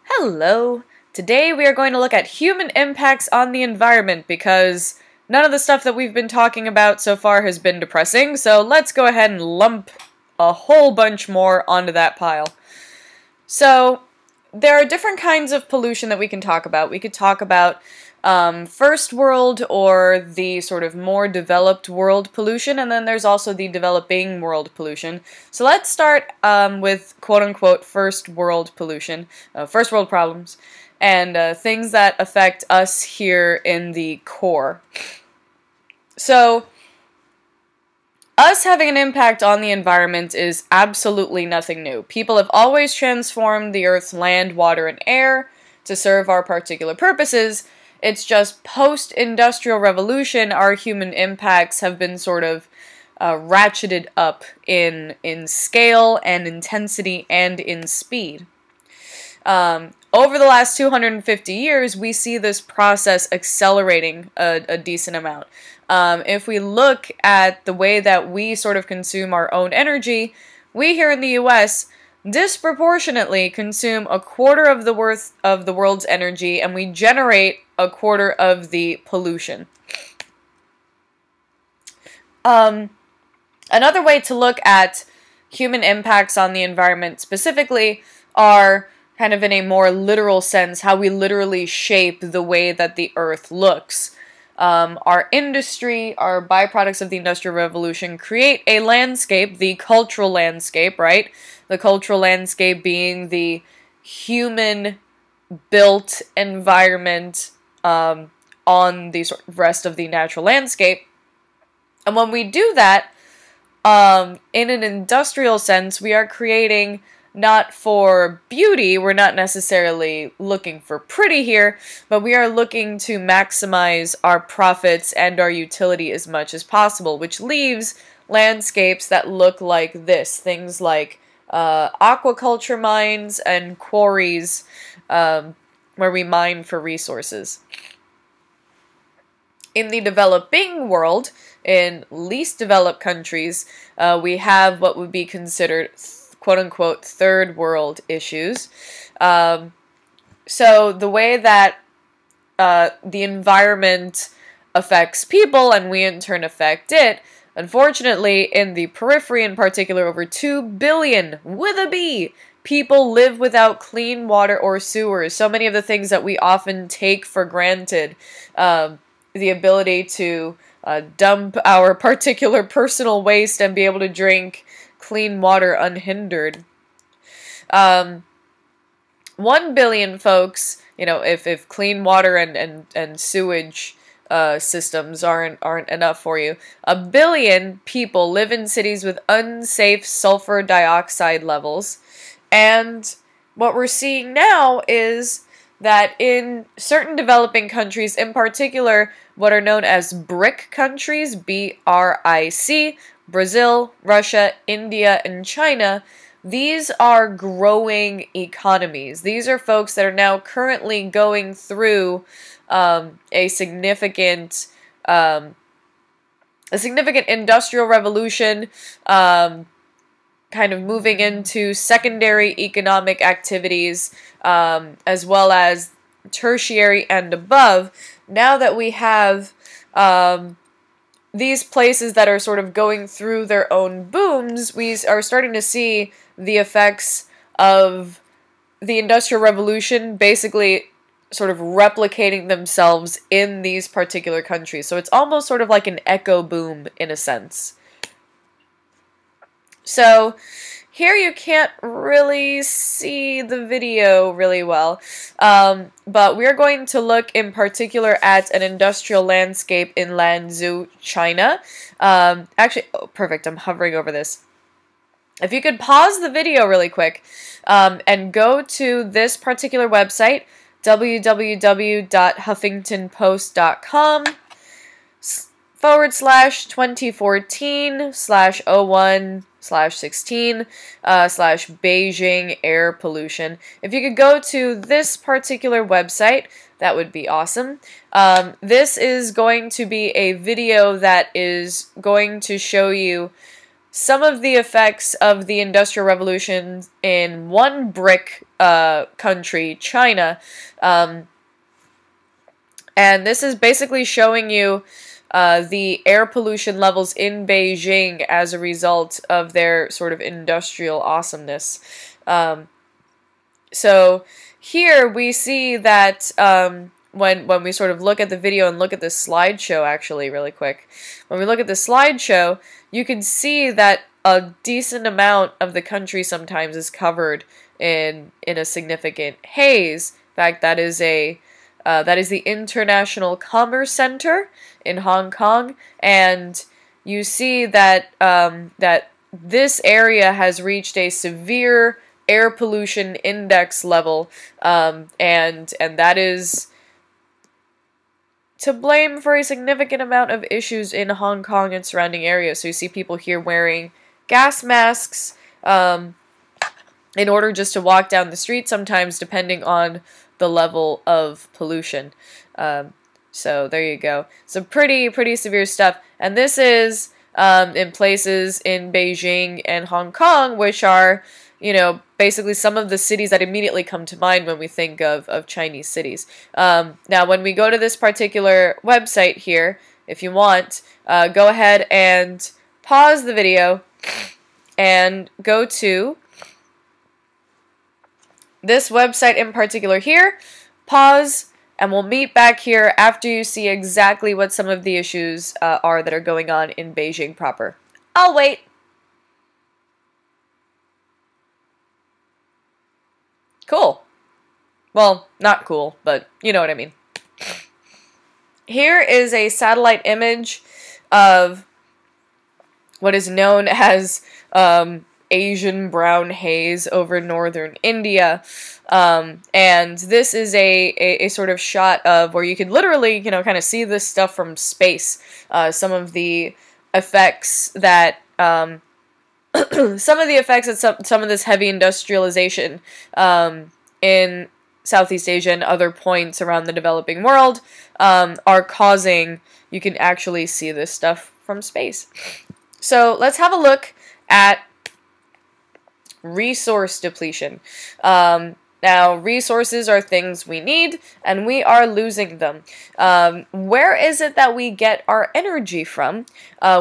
Hello! Today we are going to look at human impacts on the environment because none of the stuff that we've been talking about so far has been depressing, so let's go ahead and lump a whole bunch more onto that pile. So, there are different kinds of pollution that we can talk about. We could talk about first world or the sort of more developed world pollution, and then there's also the developing world pollution. So let's start with quote-unquote first world pollution, first world problems, and things that affect us here in the core. So, us having an impact on the environment is absolutely nothing new. People have always transformed the Earth's land, water, and air to serve our particular purposes. It's just post-industrial revolution, our human impacts have been sort of ratcheted up in scale and intensity and in speed. Over the last 250 years, we see this process accelerating a decent amount. If we look at the way that we sort of consume our own energy, we here in the US disproportionately consume a quarter of the worth of the world's energy, and we generate a quarter of the pollution. Another way to look at human impacts on the environment specifically are kind of in a more literal sense, how we literally shape the way that the Earth looks. Our industry, our byproducts of the Industrial Revolution create a landscape, the cultural landscape, right? The cultural landscape being the human-built environment on the sort of rest of the natural landscape. And when we do that, in an industrial sense, we are creating not for beauty, we're not necessarily looking for pretty here, but we are looking to maximize our profits and our utility as much as possible, which leaves landscapes that look like this. Things like aquaculture mines and quarries where we mine for resources. In the developing world, in least developed countries, we have what would be considered quote-unquote third world issues. So the way that the environment affects people and we in turn affect it, unfortunately in the periphery in particular, over 2 billion, with a B, people live without clean water or sewers. So many of the things that we often take for granted, the ability to dump our particular personal waste and be able to drink clean water unhindered. 1 billion folks, you know, if clean water and sewage systems aren't enough for you, 1 billion people live in cities with unsafe sulfur dioxide levels. And what we're seeing now is that in certain developing countries, in particular what are known as BRIC countries, B-R-I-C, Brazil, Russia, India, and China, these are growing economies. These are folks that are now currently going through a significant industrial revolution, kind of moving into secondary economic activities, as well as tertiary and above. Now that we have these places that are sort of going through their own booms, we are starting to see the effects of the Industrial Revolution basically sort of replicating themselves in these particular countries. So it's almost sort of like an echo boom in a sense. So here you can't really see the video really well, but we're going to look in particular at an industrial landscape in Lanzhou, China. Actually, oh, perfect, I'm hovering over this. If you could pause the video really quick and go to this particular website, www.huffingtonpost.com/2014/01/16/Beijing air pollution. If you could go to this particular website, that would be awesome. This is going to be a video that is going to show you some of the effects of the Industrial Revolution in one BRIC country, China. And this is basically showing you the air pollution levels in Beijing as a result of their sort of industrial awesomeness. So here we see that when we sort of look at the video and look at this slideshow, actually, really quick, when we look at the slideshow, you can see that a decent amount of the country sometimes is covered in a significant haze. In fact, that is the International Commerce Center in Hong Kong, and you see that that this area has reached a severe air pollution index level, and that is to blame for a significant amount of issues in Hong Kong and surrounding areas. So you see people here wearing gas masks in order just to walk down the street, sometimes depending on the level of pollution. So there you go. So pretty severe stuff. And this is in places in Beijing and Hong Kong, which are, you know, basically some of the cities that immediately come to mind when we think of Chinese cities. Now, when we go to this particular website here, if you want, go ahead and pause the video and go to this website in particular here, pause, and we'll meet back here after you see exactly what some of the issues are that are going on in Beijing proper. I'll wait. Cool. Well, not cool, but you know what I mean. Here is a satellite image of what is known as Asian brown haze over northern India. And this is a sort of shot of where you can literally, you know, kind of see this stuff from space. Some of the effects that some of this heavy industrialization in Southeast Asia and other points around the developing world are causing, you can actually see this stuff from space. So let's have a look at resource depletion. Now, resources are things we need, and we are losing them. Where is it that we get our energy from?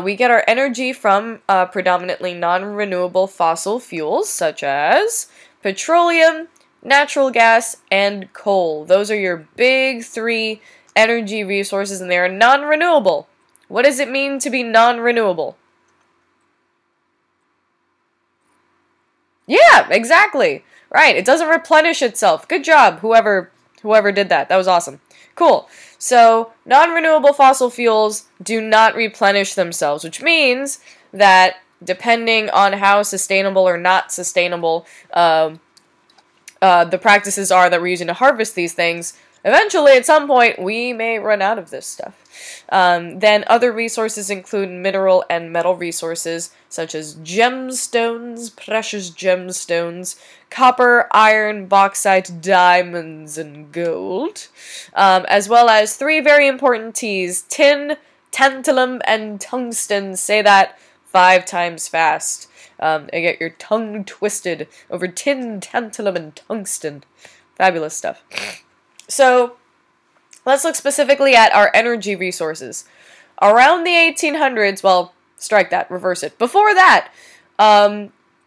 We get our energy from predominantly non-renewable fossil fuels, such as petroleum, natural gas, and coal. Those are your big three energy resources, and they are non-renewable. What does it mean to be non-renewable? Yeah, exactly. Right, it doesn't replenish itself. Good job, whoever did that. That was awesome. Cool. So, non-renewable fossil fuels do not replenish themselves, which means that depending on how sustainable or not sustainable the practices are that we're using to harvest these things, eventually, at some point, we may run out of this stuff. Then other resources include mineral and metal resources, such as gemstones, precious gemstones, copper, iron, bauxite, diamonds, and gold, as well as three very important T's: tin, tantalum, and tungsten. Say that 5 times fast. And get your tongue twisted over tin, tantalum, and tungsten. Fabulous stuff. So, let's look specifically at our energy resources. Around the 1800s, well, strike that, reverse it. Before that,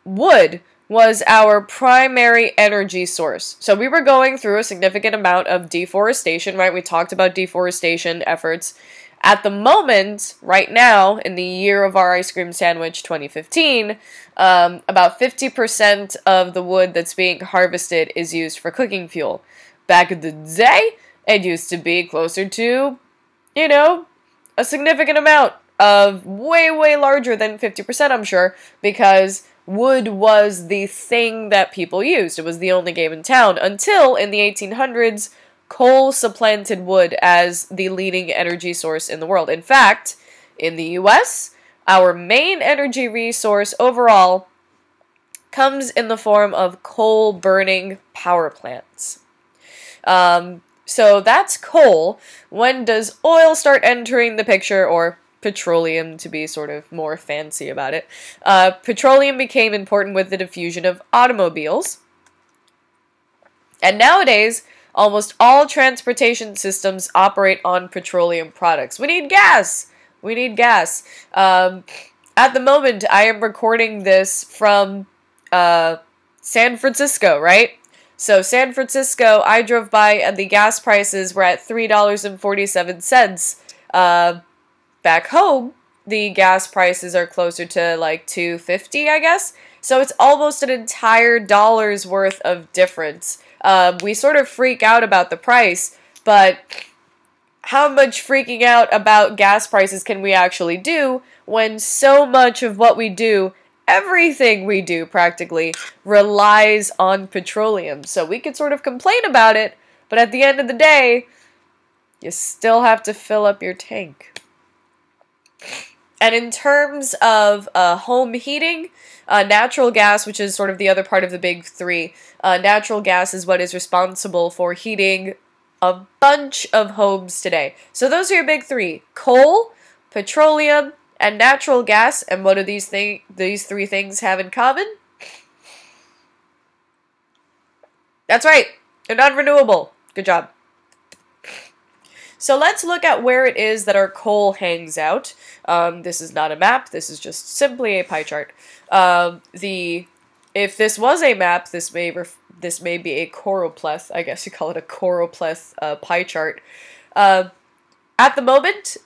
wood was our primary energy source. So we were going through a significant amount of deforestation, right? We talked about deforestation efforts. At the moment, right now, in the year of our ice cream sandwich 2015, about 50% of the wood that's being harvested is used for cooking fuel. Back in the day, it used to be closer to, you know, a significant amount of way larger than 50%, I'm sure, because wood was the thing that people used. It was the only game in town until in the 1800s, coal supplanted wood as the leading energy source in the world. In fact, in the US, our main energy resource overall comes in the form of coal-burning power plants. So that's coal. When does oil start entering the picture, or petroleum to be sort of more fancy about it. Petroleum became important with the diffusion of automobiles. And nowadays, almost all transportation systems operate on petroleum products. We need gas! We need gas. At the moment, I am recording this from San Francisco, right? So San Francisco, I drove by and the gas prices were at $3.47. Back home, the gas prices are closer to like $2.50, I guess. So it's almost an entire dollar's worth of difference. We sort of freak out about the price, but how much freaking out about gas prices can we actually do when so much of what we do, everything we do practically, relies on petroleum? So we could sort of complain about it, but at the end of the day, you still have to fill up your tank. And in terms of home heating, natural gas, which is sort of the other part of the big three, natural gas is what is responsible for heating a bunch of homes today. So those are your big three: coal, petroleum, and natural gas. And what do these three things have in common? That's right, they're non-renewable. Good job. So let's look at where it is that our coal hangs out. This is not a map, this is just simply a pie chart. If this was a map, this may be a choropleth. I guess you call it a choropleth pie chart. At the moment,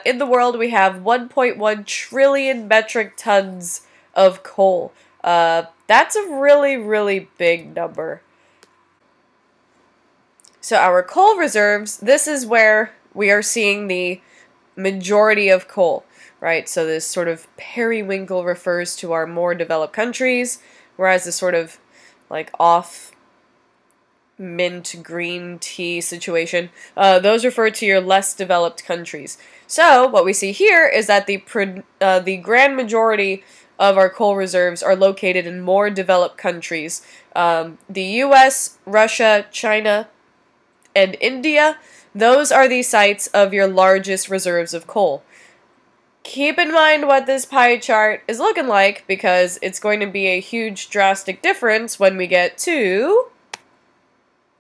in the world, we have 1.1 trillion metric tons of coal. That's a really, really big number. So our coal reserves, this is where we are seeing the majority of coal, right? So this sort of periwinkle refers to our more developed countries, whereas this sort of like off mint green tea situation, those refer to your less developed countries. So what we see here is that the grand majority of our coal reserves are located in more developed countries. The US, Russia, China, and India, those are the sites of your largest reserves of coal. Keep in mind what this pie chart is looking like, because it's going to be a huge drastic difference when we get to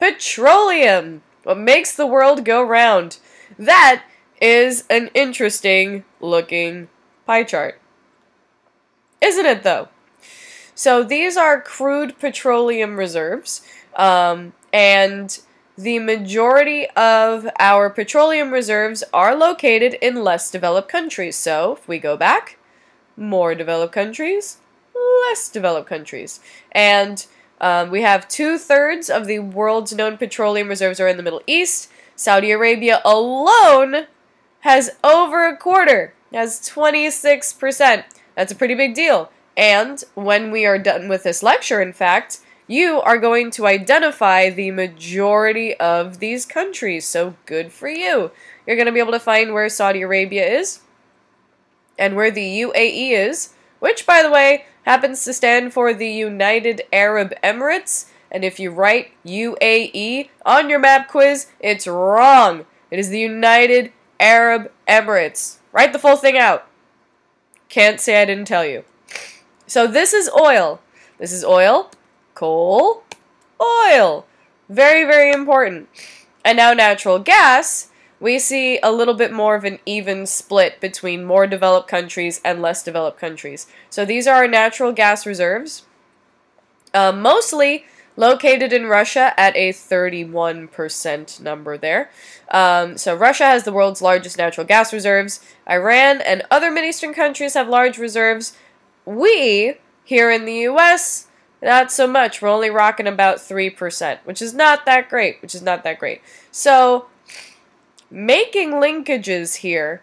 petroleum, what makes the world go round. That is an interesting looking pie chart, isn't it though? So these are crude petroleum reserves, and the majority of our petroleum reserves are located in less developed countries. So, if we go back, more developed countries, less developed countries. And we have 2/3 of the world's known petroleum reserves are in the Middle East. Saudi Arabia alone has over a quarter, has 26%. That's a pretty big deal. And when we are done with this lecture, in fact, you are going to identify the majority of these countries, so good for you. You're going to be able to find where Saudi Arabia is, and where the UAE is, which, by the way, happens to stand for the United Arab Emirates, and if you write UAE on your map quiz, it's wrong. It is the United Arab Emirates. Write the full thing out. Can't say I didn't tell you. So this is oil. This is oil. Coal, oil. Very, very important. And now natural gas, we see a little bit more of an even split between more developed countries and less developed countries. So these are our natural gas reserves, mostly located in Russia at a 31% number there. So Russia has the world's largest natural gas reserves. Iran and other Mideastern countries have large reserves. We, here in the US, not so much. We're only rocking about 3%, which is not that great, So, making linkages here,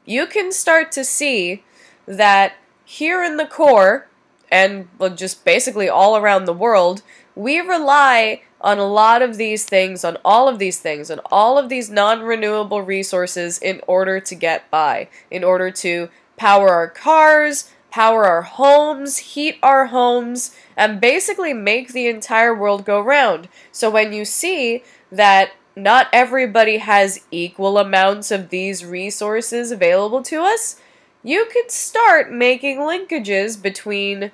you can start to see that here in the core, and just basically all around the world, we rely on a lot of these things, on all of these things, on all of these non-renewable resources in order to get by, in order to power our cars, power our homes, heat our homes, and basically make the entire world go round. So when you see that not everybody has equal amounts of these resources available to us, you could start making linkages between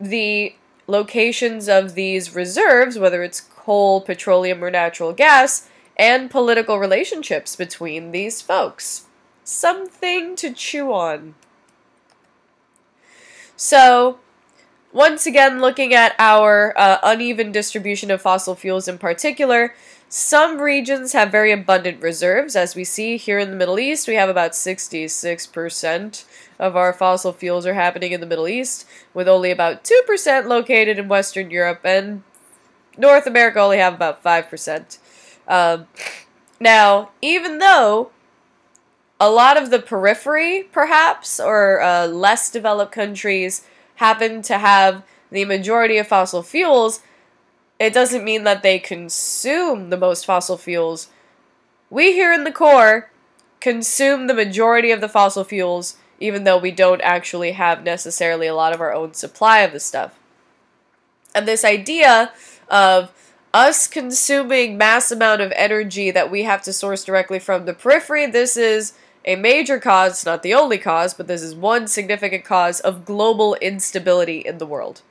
the locations of these reserves, whether it's coal, petroleum, or natural gas, and political relationships between these folks. Something to chew on. So, once again, looking at our uneven distribution of fossil fuels in particular, some regions have very abundant reserves. As we see here in the Middle East, we have about 66% of our fossil fuels are happening in the Middle East, with only about 2% located in Western Europe, and North America only have about 5%. Now, even though a lot of the periphery, perhaps, or less developed countries happen to have the majority of fossil fuels, it doesn't mean that they consume the most fossil fuels. We here in the core consume the majority of the fossil fuels, even though we don't actually have necessarily a lot of our own supply of the stuff. And this idea of us consuming mass amount of energy that we have to source directly from the periphery, this is a major cause, it's not the only cause, but this is one significant cause of global instability in the world.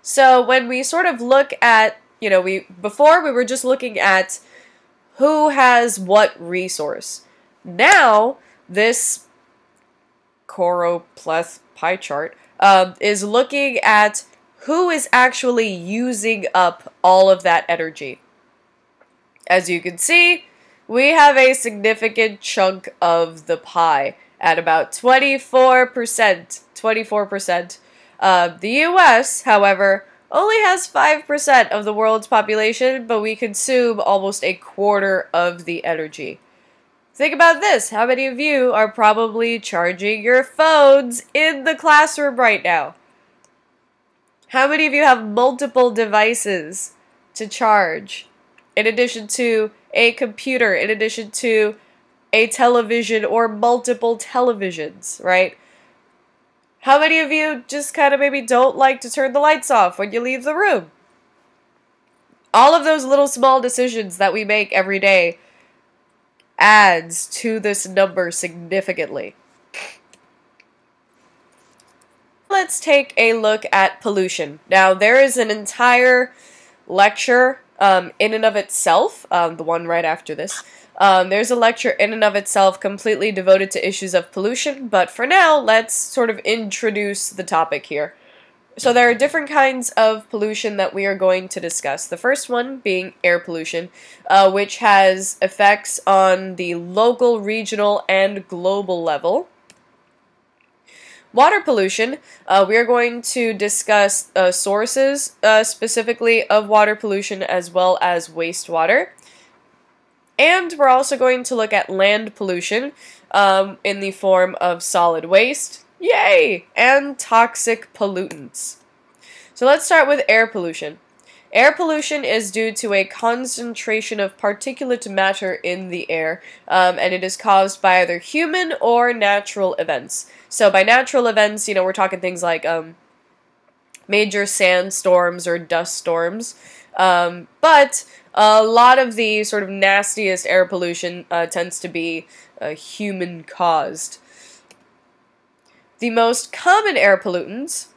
So when we sort of look at, before we were just looking at who has what resource. Now, this choropleth pie chart is looking at who is actually using up all of that energy. As you can see, we have a significant chunk of the pie at about 24%. 24%. The US, however, only has 5% of the world's population, but we consume almost a quarter of the energy. Think about this. How many of you are probably charging your phones in the classroom right now? How many of you have multiple devices to charge, in addition to a computer, in addition to a television or multiple televisions, right? How many of you just kind of maybe don't like to turn the lights off when you leave the room? All of those little small decisions that we make every day adds to this number significantly. Let's take a look at pollution. Now, there is an entire lecture in and of itself, the one right after this. There's a lecture in and of itself completely devoted to issues of pollution, but for now, let's sort of introduce the topic here. So there are different kinds of pollution that we are going to discuss. The first one being air pollution, which has effects on the local, regional, and global level. Water pollution, we are going to discuss sources specifically of water pollution as well as wastewater. And we're also going to look at land pollution in the form of solid waste, yay, and toxic pollutants. So let's start with air pollution. Air pollution is due to a concentration of particulate matter in the air, and it is caused by either human or natural events. So by natural events, we're talking things like major sandstorms or dust storms, but a lot of the sort of nastiest air pollution tends to be human-caused. The most common air pollutants,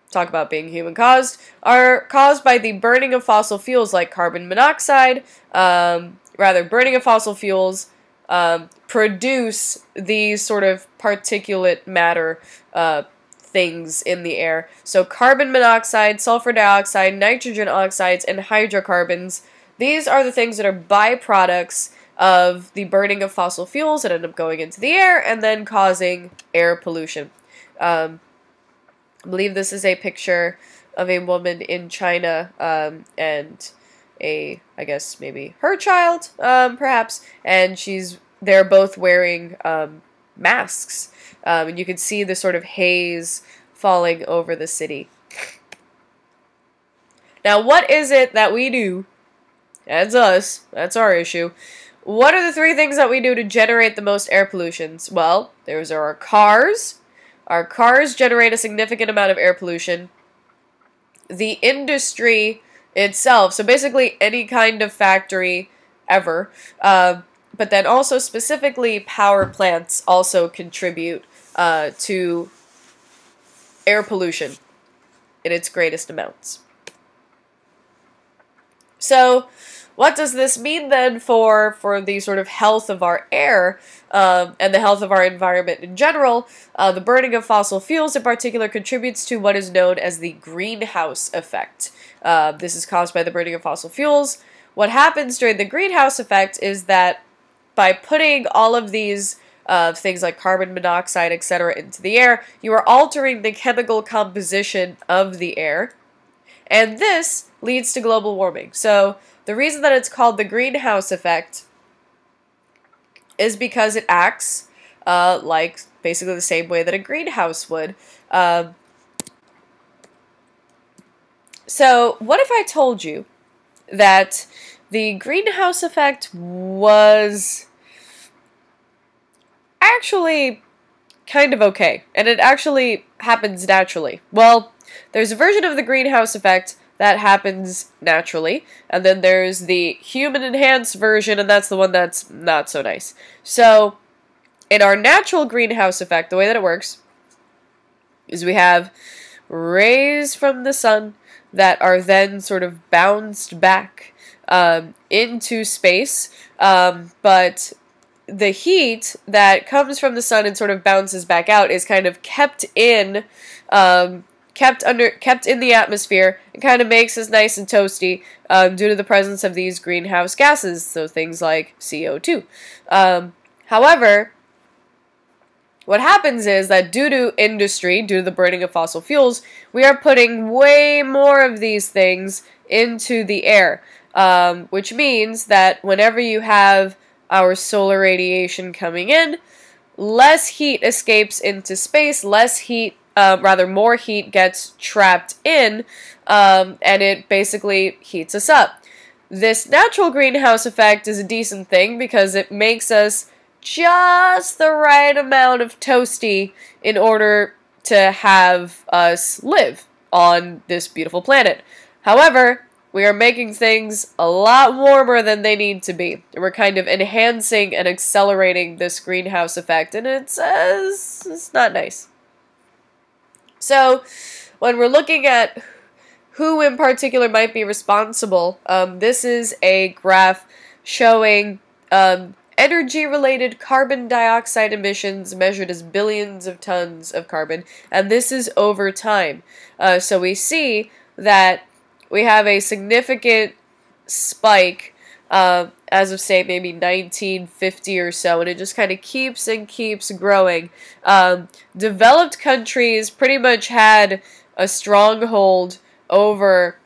talk about being human-caused, are caused by the burning of fossil fuels like carbon monoxide. Burning of fossil fuels produce these sort of particulate matter things in the air. So carbon monoxide, sulfur dioxide, nitrogen oxides, and hydrocarbons, these are the things that are byproducts of the burning of fossil fuels that end up going into the air and then causing air pollution. I believe this is a picture of a woman in China and I guess maybe her child, perhaps, and they're both wearing masks, and you can see the sort of haze falling over the city. Now, what is it that we do? That's us. That's our issue. What are the three things that we do to generate the most air pollutions? Well, those are our cars. Our cars generate a significant amount of air pollution. The industry itself. So basically any kind of factory ever. But then also specifically power plants also contribute to air pollution in its greatest amounts. So what does this mean then for the sort of health of our air and the health of our environment in general? The burning of fossil fuels in particular contributes to what is known as the greenhouse effect. This is caused by the burning of fossil fuels. What happens during the greenhouse effect is that by putting all of these things like carbon monoxide, etc., into the air, you are altering the chemical composition of the air, and this leads to global warming. So the reason that it's called the greenhouse effect is because it acts like basically the same way that a greenhouse would. So what if I told you that the greenhouse effect was actually kind of okay, and it actually happens naturally? Well, there's a version of the greenhouse effect that happens naturally, and then there's the human-enhanced version, and that's the one that's not so nice. So, in our natural greenhouse effect, the way that it works is we have rays from the sun that are then sort of bounced back into space, but the heat that comes from the sun and sort of bounces back out is kind of kept in the atmosphere and kind of makes us nice and toasty due to the presence of these greenhouse gases, so things like CO2. However, what happens is that due to industry, due to the burning of fossil fuels, we are putting way more of these things into the air, which means that whenever you have our solar radiation coming in, less heat escapes into space, more heat gets trapped in, and it basically heats us up. This natural greenhouse effect is a decent thing because it makes us just the right amount of toasty in order to have us live on this beautiful planet. However, we are making things a lot warmer than they need to be. We're kind of enhancing and accelerating this greenhouse effect, and it's not nice. So, when we're looking at who in particular might be responsible, this is a graph showing energy-related carbon dioxide emissions measured as billions of tons of carbon, and this is over time. So we see that we have a significant spike as of, say, maybe 1950 or so, and it just kind of keeps and keeps growing. Developed countries pretty much had a stronghold over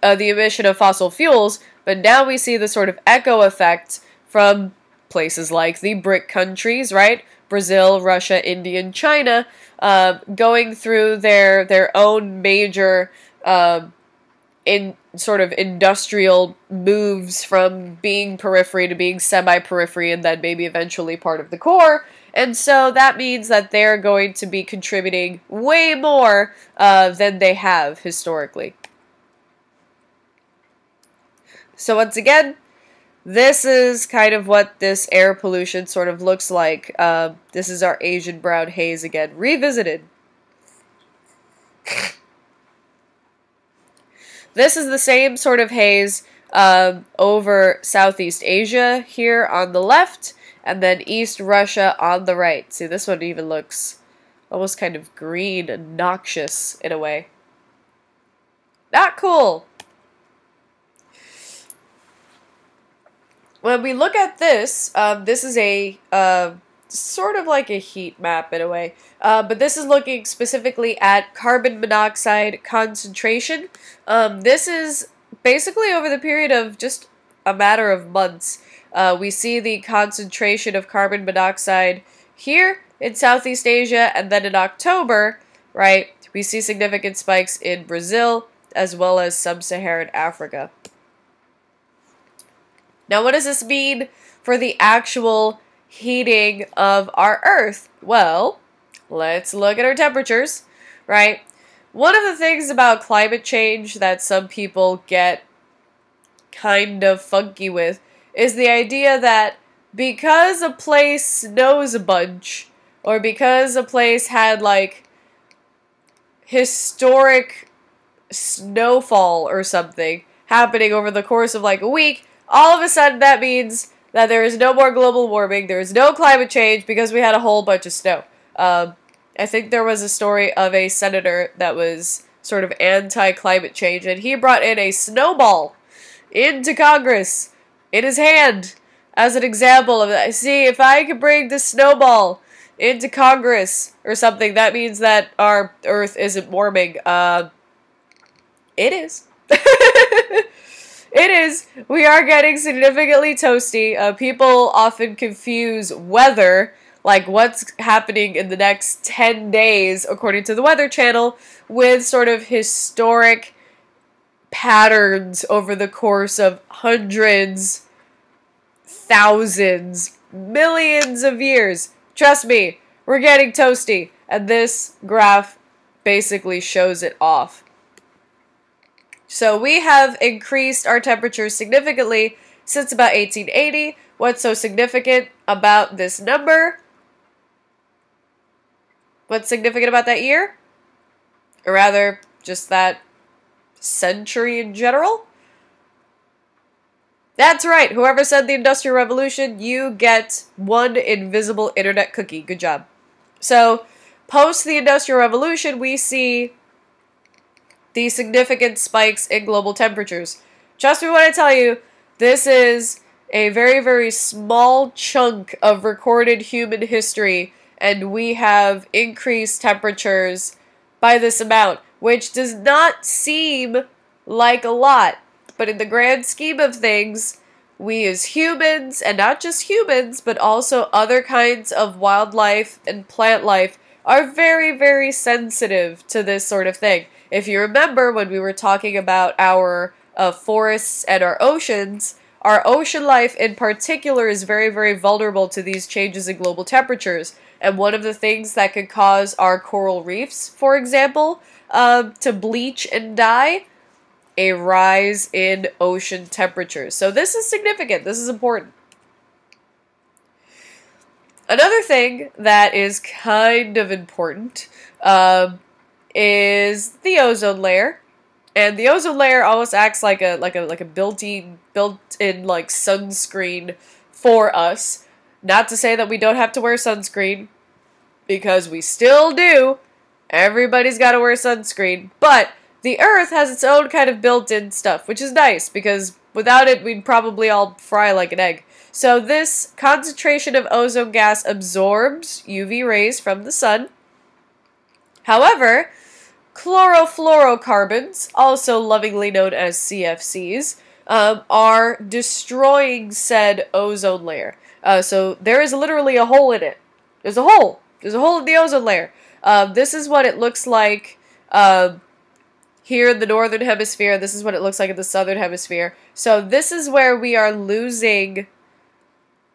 the emission of fossil fuels, but now we see the sort of echo effect from places like the BRIC countries, right? Brazil, Russia, India, and China, going through their own major in sort of industrial moves from being periphery to being semi-periphery and then maybe eventually part of the core. And so that means that they're going to be contributing way more than they have historically. So once again, this is kind of what this air pollution sort of looks like. This is our Asian brown haze again, revisited. This is the same sort of haze over Southeast Asia here on the left, and then East Russia on the right. See, this one even looks almost kind of green and noxious in a way. Not cool! When we look at this, this is a sort of like a heat map in a way, but this is looking specifically at carbon monoxide concentration. This is basically over the period of just a matter of months. We see the concentration of carbon monoxide here in Southeast Asia, and then in October, right, we see significant spikes in Brazil as well as sub-Saharan Africa. Now, what does this mean for the actual heating of our Earth? Well, let's look at our temperatures, right? one of the things about climate change that some people get kind of funky with is the idea that because a place snows a bunch, or because a place had, like, historic snowfall or something happening over the course of, like, a week, all of a sudden that means that there is no more global warming, there is no climate change because we had a whole bunch of snow. I think there was a story of a senator that was sort of anti-climate change, and he brought in a snowball into Congress in his hand as an example of that. See, if I could bring the snowball into Congress or something, that means that our Earth isn't warming. It is. It is. We are getting significantly toasty. People often confuse weather, like what's happening in the next 10 days, according to the Weather Channel, with sort of historic patterns over the course of hundreds, thousands, millions of years. Trust me, we're getting toasty, and this graph basically shows it off. So we have increased our temperatures significantly since about 1880. What's so significant about this number? What's significant about that year? Or rather, just that century in general? That's right. Whoever said the Industrial Revolution, you get one invisible internet cookie. Good job. So, post the Industrial Revolution, we see the significant spikes in global temperatures. Trust me when I tell you, this is a very, very small chunk of recorded human history, and we have increased temperatures by this amount, which does not seem like a lot. But in the grand scheme of things, we as humans, and not just humans, but also other kinds of wildlife and plant life, are very, very sensitive to this sort of thing. If you remember when we were talking about our forests and our ocean life in particular is very, very vulnerable to these changes in global temperatures. And one of the things that could cause our coral reefs, for example, to bleach and die, a rise in ocean temperatures. So this is significant. This is important. Another thing that is kind of important is the ozone layer. And the ozone layer almost acts like a built-in like sunscreen for us. Not to say that we don't have to wear sunscreen, because we still do. Everybody's got to wear sunscreen. But the Earth has its own kind of built-in stuff, which is nice, because without it, we'd probably all fry like an egg. So this concentration of ozone gas absorbs UV rays from the sun. However, chlorofluorocarbons, also lovingly known as CFCs, are destroying said ozone layer. So there is literally a hole in it. There's a hole. There's a hole in the ozone layer. This is what it looks like here in the northern hemisphere. This is what it looks like in the southern hemisphere. So this is where we are losing,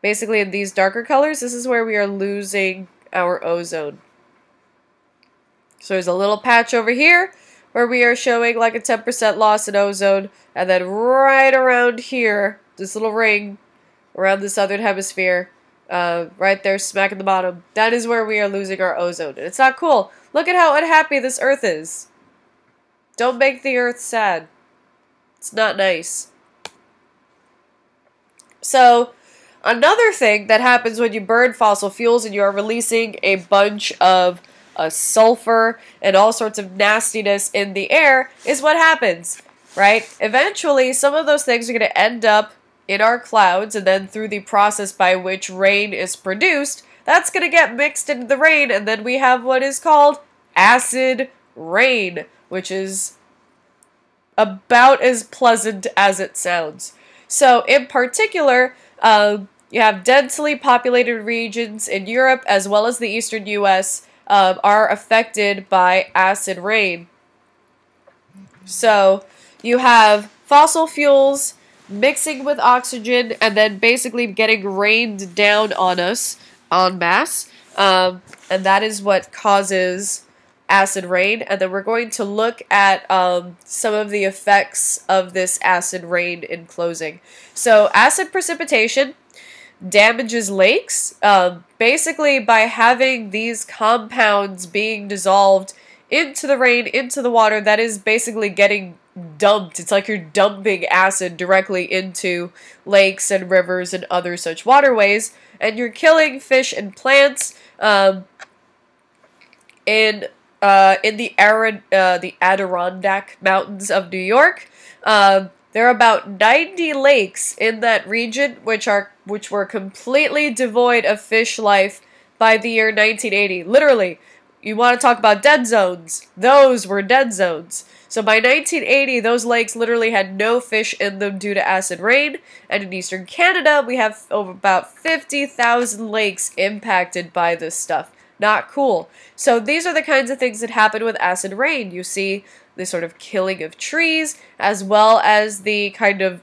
basically in these darker colors, this is where we are losing our ozone. So there's a little patch over here where we are showing like a 10% loss in ozone, and then right around here, this little ring around the southern hemisphere, right there smack at the bottom, that is where we are losing our ozone. And it's not cool. Look at how unhappy this Earth is. Don't make the Earth sad. It's not nice. So, another thing that happens when you burn fossil fuels and you are releasing a bunch of sulfur and all sorts of nastiness in the air is what happens, right? Eventually, some of those things are going to end up in our clouds, and then through the process by which rain is produced, that's going to get mixed into the rain, and then we have what is called acid rain, which is about as pleasant as it sounds. So, in particular, you have densely populated regions in Europe as well as the eastern U.S. Are affected by acid rain. So, you have fossil fuels mixing with oxygen and then basically getting rained down on us en masse. And that is what causes acid rain, and then we're going to look at some of the effects of this acid rain in closing. So acid precipitation damages lakes, basically by having these compounds being dissolved into the rain, into the water, that is basically getting dumped. It's like you're dumping acid directly into lakes and rivers and other such waterways, and you're killing fish and plants. In the Adirondack Mountains of New York, there are about 90 lakes in that region which were completely devoid of fish life by the year 1980. Literally, you want to talk about dead zones? Those were dead zones. So by 1980, those lakes literally had no fish in them due to acid rain, and in eastern Canada, we have over about 50,000 lakes impacted by this stuff. Not cool. So these are the kinds of things that happen with acid rain. You see the sort of killing of trees, as well as the kind of,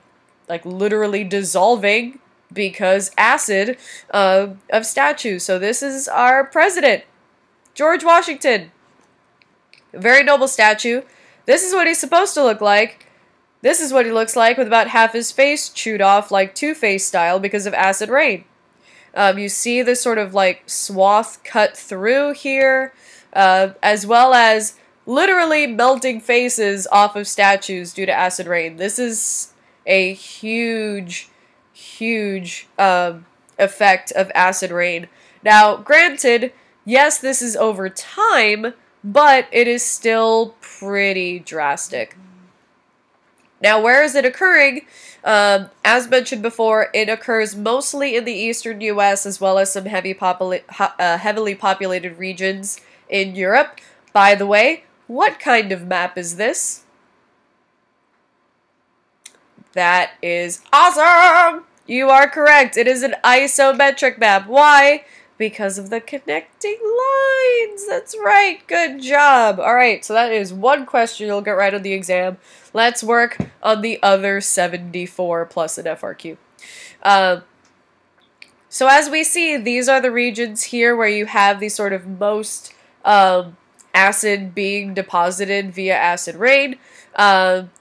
like, literally dissolving, because acid, of statues. So this is our president, George Washington. A very noble statue. This is what he's supposed to look like. This is what he looks like with about half his face chewed off like Two-Face style because of acid rain. You see this sort of like swath cut through here, as well as literally melting faces off of statues due to acid rain. This is a huge, huge effect of acid rain. Now, granted, yes, this is over time, but it is still pretty drastic. Now, where is it occurring? As mentioned before, it occurs mostly in the eastern U.S. as well as some heavily populated regions in Europe. By the way, what kind of map is this? That is awesome! You are correct. It is an isometric map. Why? Because of the connecting lines. That's right. Good job. All right, so that is one question you'll get right on the exam. Let's work on the other 74 plus an FRQ. So as we see, these are the regions here where you have the sort of most acid being deposited via acid rain.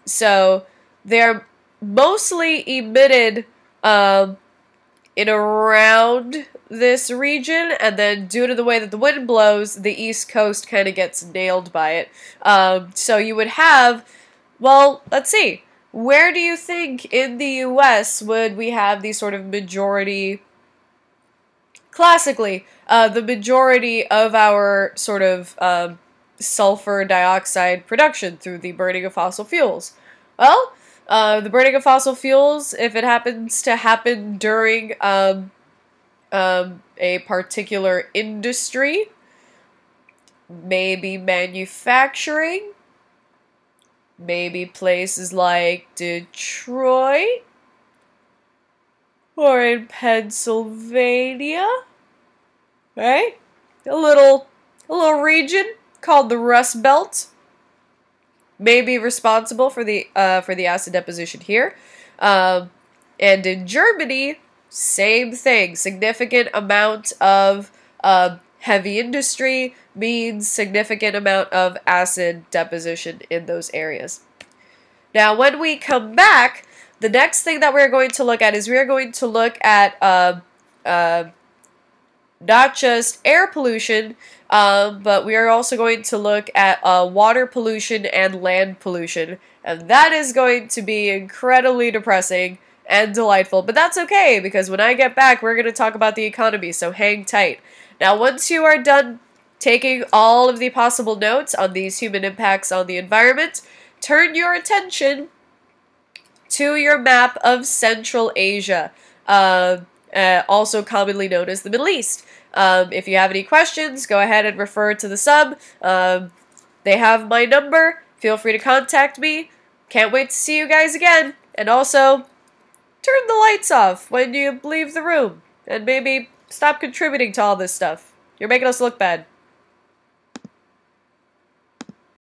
So they're mostly emitted in around this region, and then due to the way that the wind blows, the East Coast kind of gets nailed by it. So you would have, well, let's see, where do you think in the US would we have the sort of majority, classically, the majority of our sort of sulfur dioxide production through the burning of fossil fuels? Well, the burning of fossil fuels, if it happens to happen during a particular industry, maybe manufacturing, maybe places like Detroit, or in Pennsylvania, right? A little region called the Rust Belt may be responsible for the acid deposition here. And in Germany, same thing. Significant amount of heavy industry means significant amount of acid deposition in those areas. Now, when we come back, the next thing that we're going to look at is we're going to look at not just air pollution, but we are also going to look at water pollution and land pollution. And that is going to be incredibly depressing and delightful. But that's okay, because when I get back, we're going to talk about the economy, so hang tight. Now, once you are done taking all of the possible notes on these human impacts on the environment, turn your attention to your map of Central Asia, also commonly known as the Middle East. If you have any questions, go ahead and refer to the sub. They have my number. Feel free to contact me. Can't wait to see you guys again. And also, turn the lights off when you leave the room. And maybe stop contributing to all this stuff. You're making us look bad.